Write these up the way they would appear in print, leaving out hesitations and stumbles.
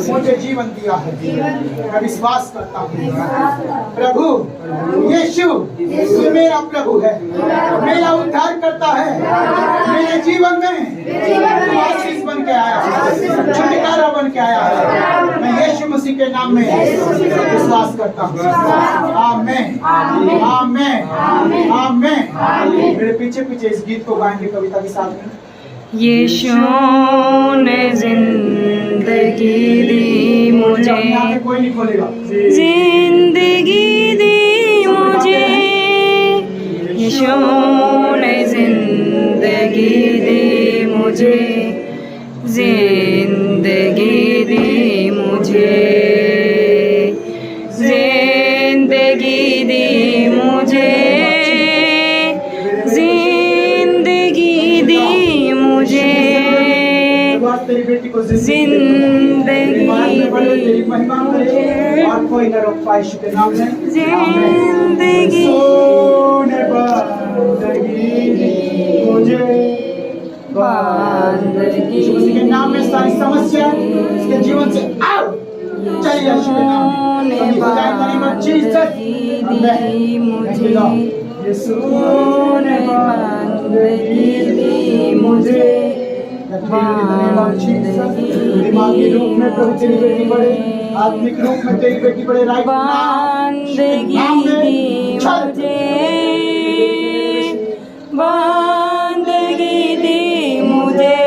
मुझे जीवन दिया है। मैं विश्वास करता हूँ प्रभु यीशु तू मेरा प्रभु है, मेरा उद्धार करता है। मेरे जीवन में आशीष बन के आया है, छुटकारा बन के आया है। मैं यीशु मसीह के नाम में विश्वास करता हूँ। आमीन आमीन आमीन। मेरे पीछे पीछे इस गीत को गाएंगे कविता के साथ में। यीशु ने जिंदगी दी मुझे, कोई नहीं खोलेगा। जिंदगी दी मुझे, यीशु ने जिंदगी दी मुझे, जिंदगी दी मुझे, जिंदगी दी मुझे, जिंदगी दी मुझे, तेरी बेटी को जिंदगी और कोई न रोक पाए यीशु के नाम में। जिंदगी सोने बंदगी मुझे बंदगी यीशु मसीह के नाम में सारी समस्या इसके जीवन से आउट चली जाए यीशु के नाम में। कभी हो जाए नहीं मत दी मुझे, यीशु ने बंदगी दी मुझे, दिमागी रूप में प्रभु तेरी बेटी बढ़े, आत्मिक रूप में तेरी बेटी बढ़े। बंदगी दी मुझे, बंदगी दी मुझे,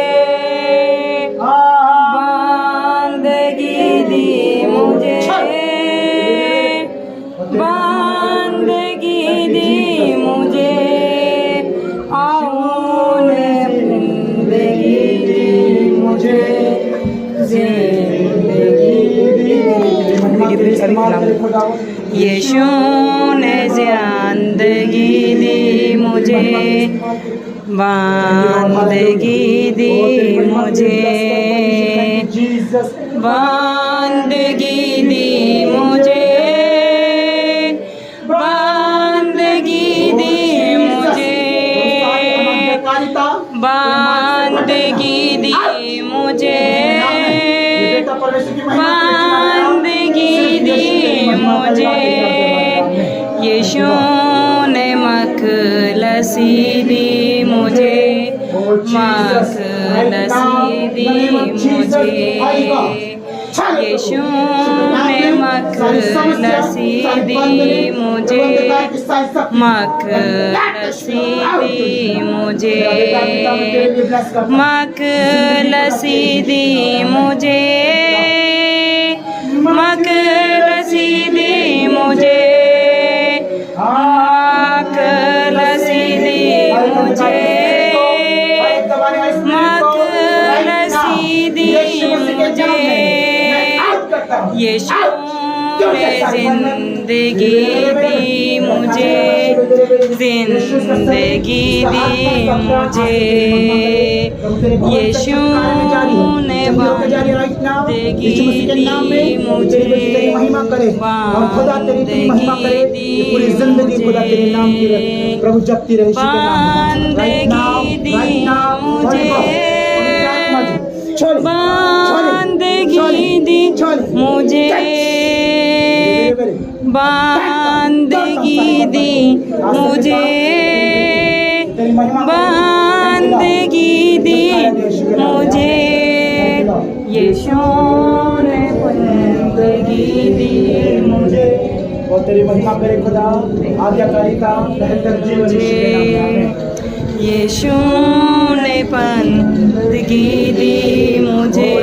बंदगी दी मुझे, बंदगी दी मुझे, यीशु ने जिंदगी दी मुझे, बंदगी दी मुझे, बंदगी दी मुझे, बंदगी दी मुझे, बंदगी दी मुझे, बंदगी दी मुझे। यीशु ने मखलसी दी मुझे, मखलसी दी मुझे, यीशु ने मखलसी दी मुझे, मखलसी दी मुझे, मखलसी दी मुझे, मखलसी दी मुझे, मखलसी दी मुझे, मखलसी दी मुझे। यीशु ने जिंदगी दी मुझे, जिंदगी दी मुझे, यीशु ने बंदगी दी मुझे, बंदगी दी मुझे, प्रभु जपती रहे बंदगी दी मुझे, बंदगी दी मुझे, बंदगी दी मुझे, बंदगी दी मुझे। यीशु ने बंदगी दी मुझे, और तेरी महिमा करे खुदा। आज्ञाकारी का बेहतर जीवन यीशु ने बंदगी दी मुझे,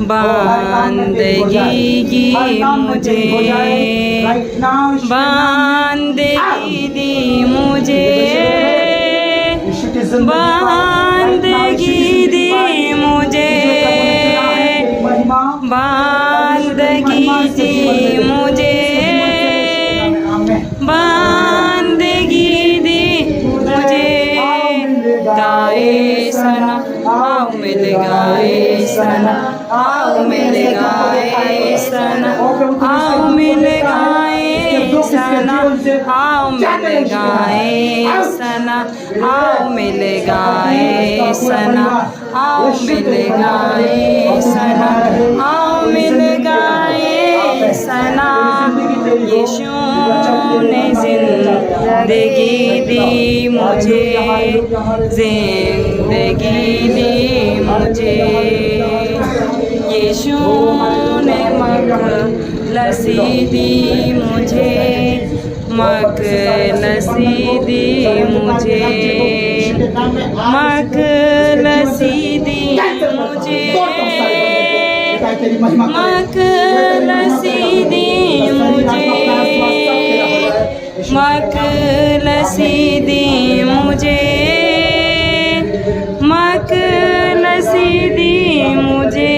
बंदगी की मुझे, बंदगी दी मुझे, बंदगी दी मुझे, बंदगी दी मुझे, बंदगी दी मुझे। गाए सना आओ मिल गाए सना, आओ मिल गाए सना, आओ मिल गाए सना, आओ मिल गाए सना, आओ मिल गाए सना, आओ मिल गाए सना, यीशु ने जिंदगी दी मुझे, जिंदगी दी मुझे। यीशु ने मखलसी दी मुझे, मखलसी दी मुझे, मखलसी दी मुझे, मखलसी दी मुझे, मखलसी दी मुझे, मखलसी दी मुझे।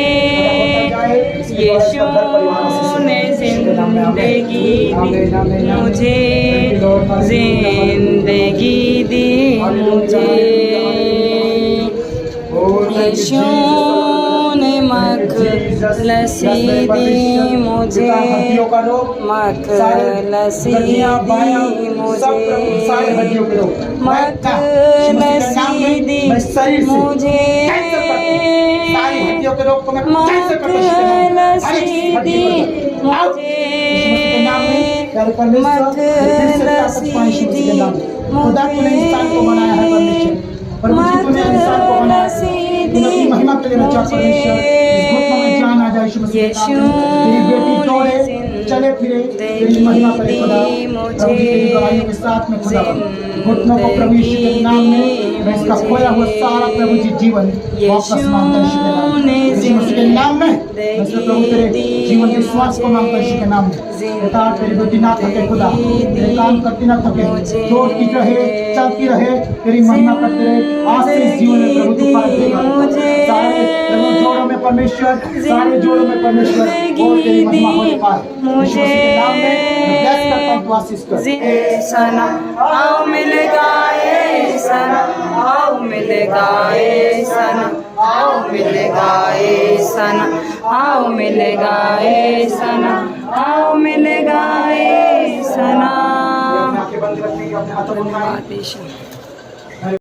यीशु ने जिंदगी दी मुझे, जिंदगी दी मुझे। यीशु ने मखलसी दी मुझे, मखलसी दी मुझे, मखलसी दी मुझे, सारी हड्डियों के रोग को मैं कैंसर कर दूं मखलसी दी मुझे, मखलसी दी खुदा तूने इंसान को बनाया है परमेश्वर, परमेश्वर तूने इंसान को बनाया है, तूने अपनी महिमा के लिए रचा परमेश्वर। इस घुटनों में जान आ जाए यीशु मसीह के नाम में। तेरी बेटी दौड़े चले फिरे तेरी महिमा करे खुदा, प्रभु जी तेरी गवाहियों के साथ में खुदा घुटनों को प्रभु यीशु के नाम में मैं इसका खोया हुआ सारा प्रभु जी जीवन वापस मांगता यीशु के नाम में, यीशु मसीह के नाम में। मैं प्रभु तेरे जीवन के श्वास को मांगता यीशु के नाम में। बेटा तेरी बेटी ना थके खुदा, तेरे काम करती ना थके, दौड़ती रहे चलती रहे, तेरी महिमा करते रहे। आज से इस जीवन में प्रभु तू पार देगा सारे प्रभु जोड़ों में परमेश्वर, सारे जोड़ों में परमेश्वर और तेरी महिमा हो पाए यीशु मसीह के नाम में। मैं ब्लेस करता हूं, तू आशीष कर। सना आओ मिल गाए सना, आओ मिल गाए सना, आओ मिल गाए सना, आओ मिल गाए सना, आओ मिल गाए सना। अपने हाथों को उठाएं।